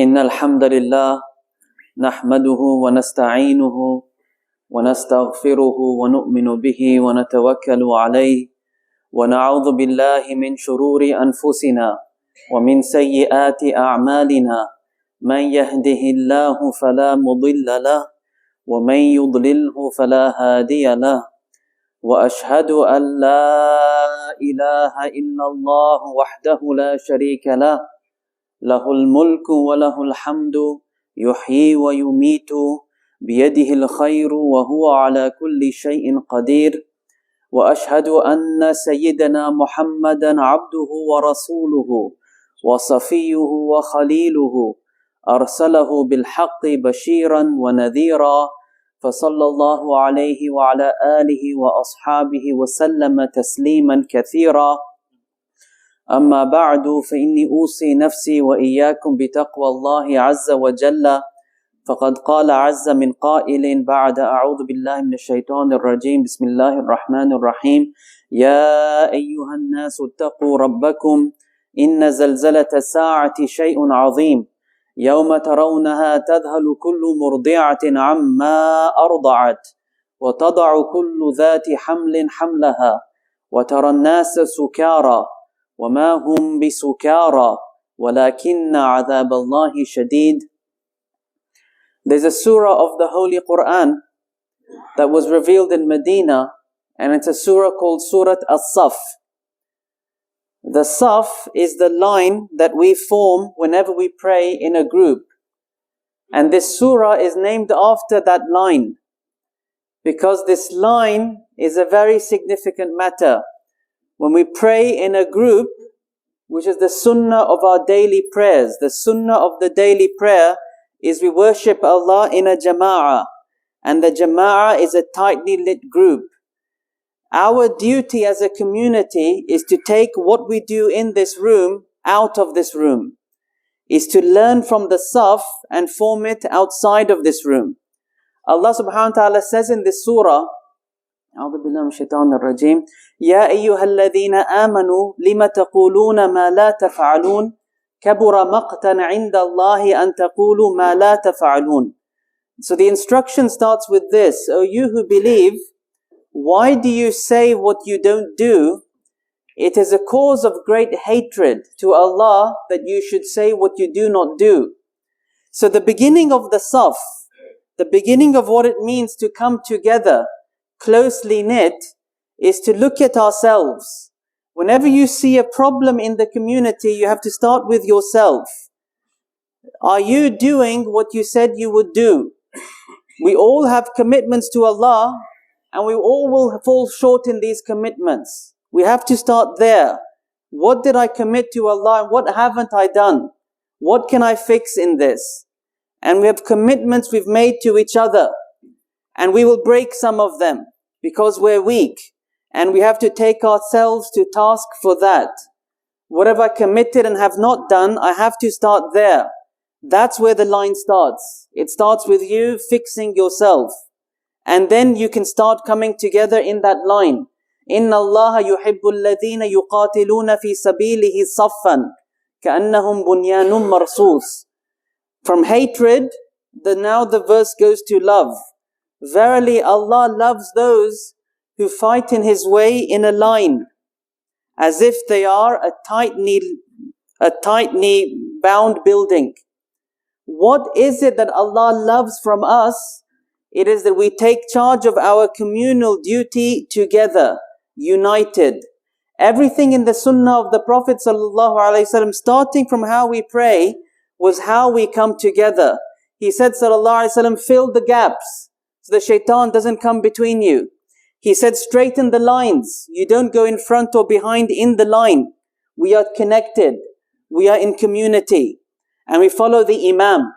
إن الحمد لله نحمده ونستعينه ونستغفره ونؤمن به ونتوكل عليه ونعوذ بالله من شرور أنفسنا ومن سيئات أعمالنا من يهده الله فلا مضل له ومن يضلله فلا هادي له وأشهد أن لا إله إلا الله وحده لا شريك له له الملك وله الحمد يحيي ويميت بيده الخير وهو على كل شيء قدير وأشهد أن سيدنا محمدا عبده ورسوله وصفيه وخليله أرسله بالحق بشيرا ونذيرا فصلى الله عليه وعلى آله وأصحابه وسلم تسليما كثيرا أما بعد فإني أوصي نفسي وإياكم بتقوى الله عز وجل فقد قال عز من قائل بعد أعوذ بالله من الشيطان الرجيم بسم الله الرحمن الرحيم يا أيها الناس اتقوا ربكم إن زلزلة الساعة شيء عظيم يوم ترونها تذهل كل مرضعة عما أرضعت وتضع كل ذات حمل حملها وترى الناس سكارى وما هم بسكارى ولكن عذاب الله شديد. There's a surah of the Holy Quran that was revealed in Medina, and it's a surah called Surah As-Saf. The Saf is the line that we form whenever we pray in a group. And this surah is named after that line, because this line is a very significant matter. When we pray in a group, which is the sunnah of our daily prayers, the sunnah of the daily prayer is we worship Allah in a jama'ah. And the jama'ah is a tightly lit group. Our duty as a community is to take what we do in this room out of this room. Is to learn from the saf and form it outside of this room. Allah subhanahu wa ta'ala says in this surah, أعوذ بالله من الشيطان الرجيم يا أيها الذين آمنوا لم تقولون ما لا تفعلون كبر مقتا عند الله أن تقولوا ما لا تفعلون. So the instruction starts with this: O you who believe, why do you say what you don't do? It is a cause of great hatred to Allah that you should say what you do not do. So the beginning of the saf, the beginning of what it means to come together closely knit, is to look at ourselves. Whenever you see a problem in the community, you have to start with yourself. Are you doing what you said you would do? We all have commitments to Allah, and we all will fall short in these commitments. We have to start there. What did I commit to Allah, and what haven't I done? What can I fix in this? And we have commitments we've made to each other, and we will break some of them because we're weak, and we have to take ourselves to task for that. What have I committed and have not done? I have to start there. That's where the line starts. It starts with you fixing yourself, and then you can start coming together in that line. إِنَّ اللَّهَ يُحِبُّ الَّذِينَ يُقَاتِلُونَ فِي سَبِيلِهِ صَفًّا كَأَنَّهُمْ بُنْيَانٌ مَرْصُوصٌ. From hatred, now the verse goes to love. Verily Allah loves those who fight in His way in a line, as if they are a tightly bound building. What is it that Allah loves from us? It is that we take charge of our communal duty together, united. Everything in the sunnah of the Prophet ﷺ, starting from how we pray, was how we come together. He said ﷺ, fill the gaps so the shaitan doesn't come between you. He said straighten the lines. You don't go in front or behind in the line. We are connected. We are in community. And we follow the Imam.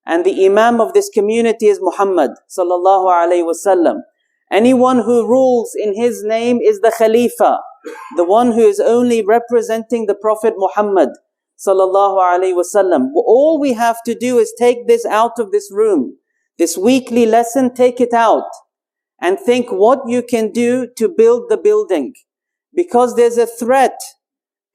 And the Imam of this community is Muhammad sallallahu alaihi wasallam. Anyone who rules in his name is the Khalifa, the one who is only representing the Prophet Muhammad sallallahu alaihi wasallam. All we have to do is take this out of this room. This weekly lesson, take it out and think what you can do to build the building. Because there's a threat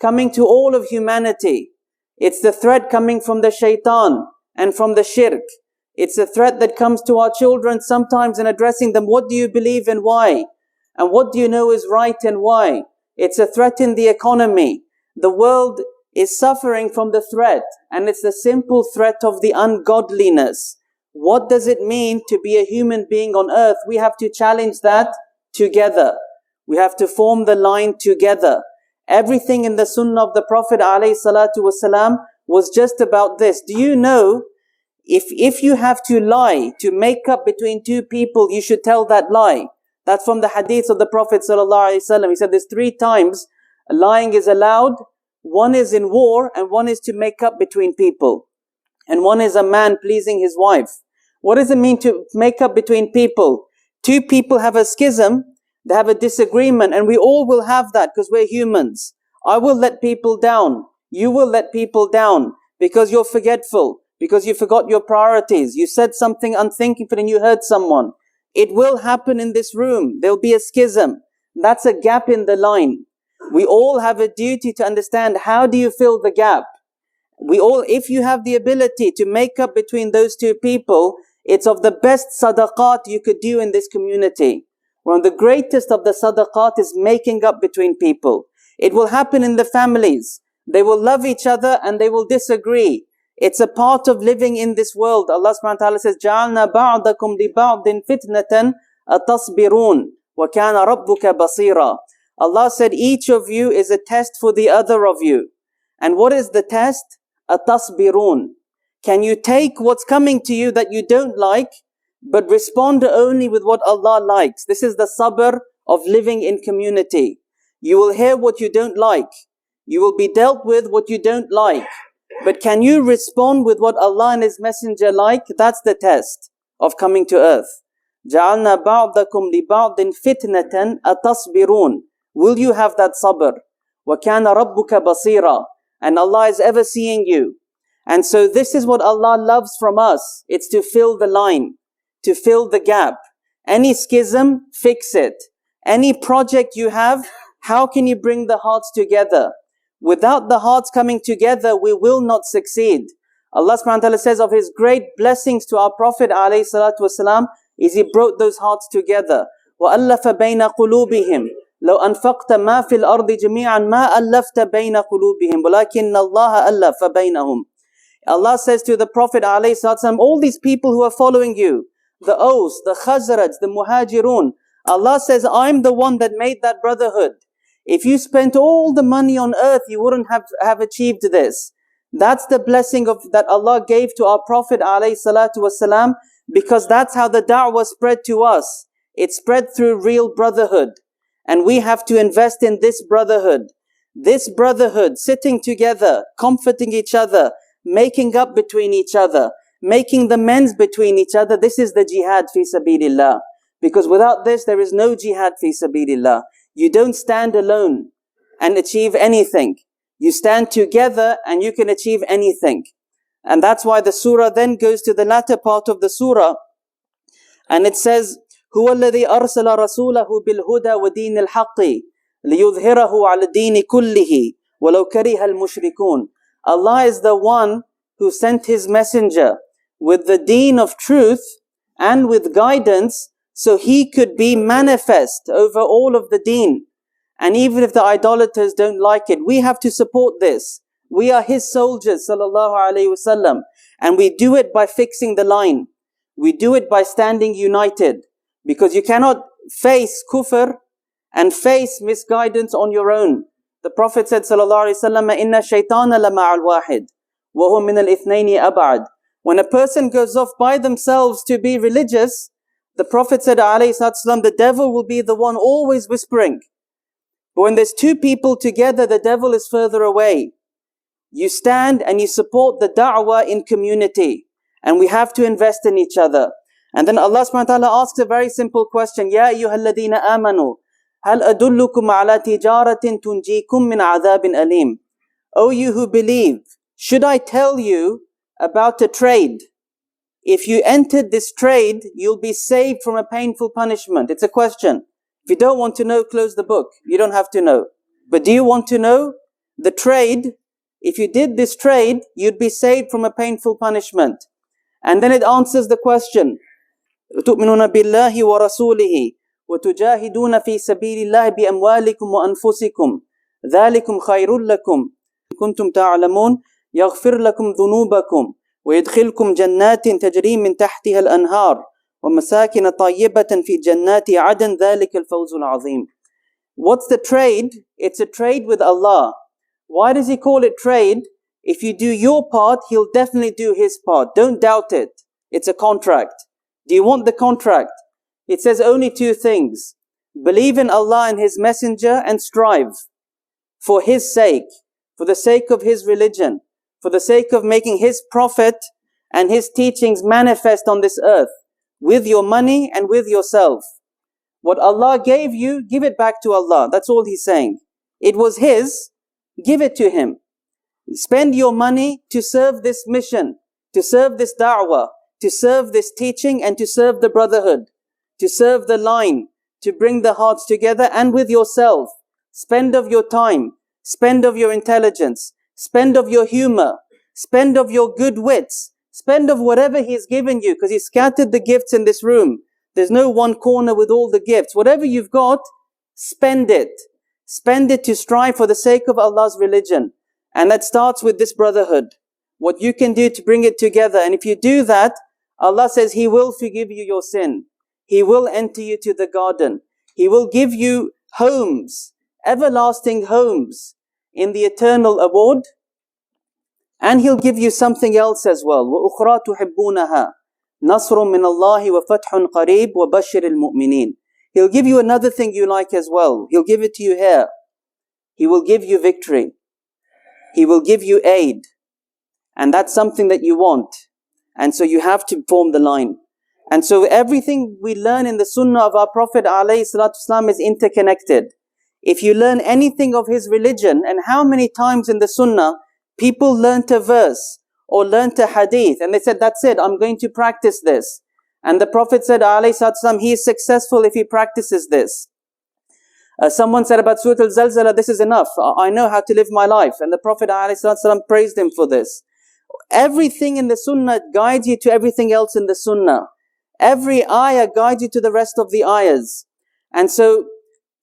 coming to all of humanity. It's the threat coming from the shaitan and from the shirk. It's a threat that comes to our children sometimes in addressing them. What do you believe and why? And what do you know is right and why? It's a threat in the economy. The world is suffering from the threat, and it's the simple threat of the ungodliness. What does it mean to be a human being on earth? We have to challenge that together. We have to form the line together. Everything in the sunnah of the Prophet ﷺ was just about this. Do you know, if you have to lie to make up between two people, you should tell that lie. That's from the hadith of the Prophet ﷺ. He said there's 3 times lying is allowed. One is in war, and one is to make up between people. And one is a man pleasing his wife. What does it mean to make up between people? 2 people have a schism, they have a disagreement, and we all will have that because we're humans. I will let people down. You will let people down because you're forgetful, because you forgot your priorities. You said something unthinkingly and you hurt someone. It will happen in this room. There'll be a schism. That's a gap in the line. We all have a duty to understand, how do you fill the gap? We all, if you have the ability to make up between those 2 people, it's of the best sadaqat you could do in this community. One of the greatest of the sadaqat is making up between people. It will happen in the families. They will love each other and they will disagree. It's a part of living in this world. Allah subhanahu wa ta'ala says, جَعَلْنَا بَعْضَكُمْ لِبَعْضٍ فِتْنَةً أَتَصْبِرُونَ وَكَانَ رَبُّكَ بَصِيرًا. Allah said, each of you is a test for the other of you. And what is the test? أَتَصْبِرُونَ. Can you take what's coming to you that you don't like, but respond only with what Allah likes? This is the sabr of living in community. You will hear what you don't like. You will be dealt with what you don't like. But can you respond with what Allah and His Messenger like? That's the test of coming to earth. جَعَلْنَا بَعْضَكُمْ لِبَعْضٍ فِتْنَةً أَتَصْبِرُونَ. Will you have that sabr? وَكَانَ رَبُّكَ بَصِيرًا. And Allah is ever seeing you. And so this is what Allah loves from us. It's to fill the line, to fill the gap. Any schism, fix it. Any project you have, how can you bring the hearts together? Without the hearts coming together, we will not succeed. Allah subhanahu wa ta'ala says of His great blessings to our Prophet ﷺ is He brought those hearts together. وَأَلَّفَ بَيْنَ قُلُوبِهِمْ لو أنفقت ما في الأرض جميعا ما ألفت بين قلوبهم ولكن الله ألف بينهم. Allah says to the Prophet ﷺ, all these people who are following you, the Aus, the Khazraj, the Muhajirun, Allah says, I'm the one that made that brotherhood. If you spent all the money on earth, you wouldn't have achieved this. That's the blessing that Allah gave to our Prophet ﷺ, because that's how the da'wah spread to us. It spread through real brotherhood. And we have to invest in this brotherhood. This brotherhood, sitting together, comforting each other, making up between each other, making the amends between each other. This is the jihad fi sabilillah. Because without this, there is no jihad fi sabilillah. You don't stand alone and achieve anything. You stand together and you can achieve anything. And that's why the surah then goes to the latter part of the surah. And it says, هو الذي أرسل رسوله بالهدى ودين الحق ليظهره على الدين كله ولو كره المشركون. Allah is the one who sent His messenger with the deen of truth and with guidance so he could be manifest over all of the deen. And even if the idolaters don't like it, we have to support this. We are His soldiers, sallallahu alaihi wasallam, and we do it by fixing the line. We do it by standing united. Because you cannot face kufr and face misguidance on your own. The Prophet said, sallallahu alaihi wasallam, "Inna shaytana lama al-wahid, wa hum min al-ithnayni ab'ad." When a person goes off by themselves to be religious, the Prophet said, alayhi sallam, the devil will be the one always whispering. But when there's 2 people together, the devil is further away. You stand and you support the da'wah in community. And we have to invest in each other. And then Allah subhanahu wa ta'ala asks a very simple question. Ya ayyuhalladhina amanu, hal adullukum ala tijaratin tunjikum min adhabin alim. O you who believe, should I tell you about a trade? If you entered this trade, you'll be saved from a painful punishment. It's a question. If you don't want to know, close the book. You don't have to know. But do you want to know? The trade If you did this trade, you'd be saved from a painful punishment. And then it answers the question, تُؤْمِنُونَ بِاللَّهِ وَرَسُولِهِ وَتُجَاهِدُونَ فِي سَبِيلِ اللَّهِ بِأَمْوَالِكُمْ وَأَنفُسِكُمْ ذَلِكُمْ خَيْرٌ لَكُمْ كُنْتُمْ تَعْلَمُونَ يَغْفِرْ لَكُمْ ذُنُوبَكُمْ وَيُدْخِلْكُمْ جَنَّاتٍ تَجْرِي مِنْ تَحْتِهَا الْأَنْهَارُ وَمَسَاكِنَ طَيِّبَةً فِي جَنَّاتِ عَدْنٍ ذَلِكَ الْفَوْزُ الْعَظِيمُ. What's the trade? It's a trade with Allah. Why does He call it trade? If you do your part, He'll definitely do His part. Don't doubt it. It's a contract. Do you want the contract? It says only two things. Believe in Allah and His Messenger and strive for His sake, for the sake of His religion, for the sake of making His Prophet and His teachings manifest on this earth, with your money and with yourself. What Allah gave you, give it back to Allah. That's all He's saying. It was His, give it to Him. Spend your money to serve this mission, to serve this da'wah, to serve this teaching and to serve the brotherhood, to serve the line, to bring the hearts together and with yourself. Spend of your time, spend of your intelligence, spend of your humor, spend of your good wits, spend of whatever He's given you, because He scattered the gifts in this room. There's no one corner with all the gifts. Whatever you've got, spend it. Spend it to strive for the sake of Allah's religion. And that starts with this brotherhood. What you can do to bring it together. And if you do that, Allah says He will forgive you your sin. He will enter you to the garden. He will give you homes, everlasting homes in the eternal award. And He'll give you something else as well. وَأُخْرَى تُحِبُّونَهَا نَصْرٌ مِّنَ اللَّهِ وَفَتْحٌ قَرِيبٌ وَبَشِّرِ الْمُؤْمِنِينَ. He'll give you another thing you like as well. He'll give it to you here. He will give you victory. He will give you aid. And that's something that you want. And so you have to form the line. And so everything we learn in the sunnah of our Prophet ﷺ is interconnected. If you learn anything of his religion, and how many times in the sunnah people learnt a verse or learnt a hadith and they said, that's it, I'm going to practice this. And the Prophet said ﷺ, he is successful if he practices this. Someone said about Surah Al-Zalzala, this is enough, I know how to live my life. And the Prophet ﷺ praised him for this. Everything in the sunnah guides you to everything else in the sunnah. Every ayah guides you to the rest of the ayahs. And so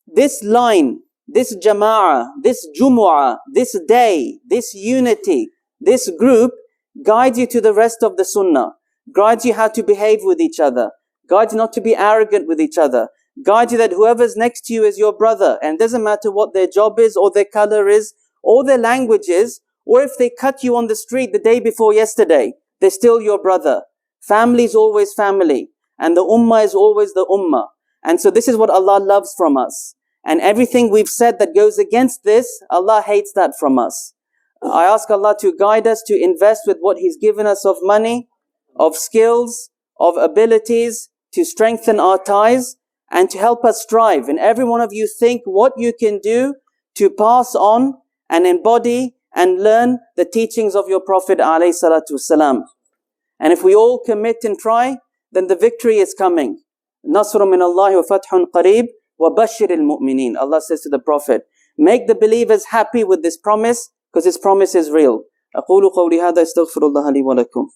this line, this jama'ah, this jumu'ah, this day, this unity, this group guides you to the rest of the sunnah. Guides you how to behave with each other. Guides you not to be arrogant with each other. Guides you that whoever's next to you is your brother. And it doesn't matter what their job is, or their color is, or their language is, or if they cut you on the street the day before yesterday, they're still your brother. Family is always family. And the ummah is always the ummah. And so this is what Allah loves from us. And everything we've said that goes against this, Allah hates that from us. I ask Allah to guide us to invest with what He's given us of money, of skills, of abilities, to strengthen our ties, and to help us strive. And every one of you think what you can do to pass on and embody and learn the teachings of your Prophet ﷺ. And if we all commit and try, then the victory is coming. نَصْرٌ مِّنَ اللَّهِ وَفَتْحٌ قَرِيبٌ وَبَشِّرِ الْمُؤْمِنِينَ. Allah says to the Prophet, make the believers happy with this promise, because this promise is real. أقول قولي هذا استغفر الله لي ولكم.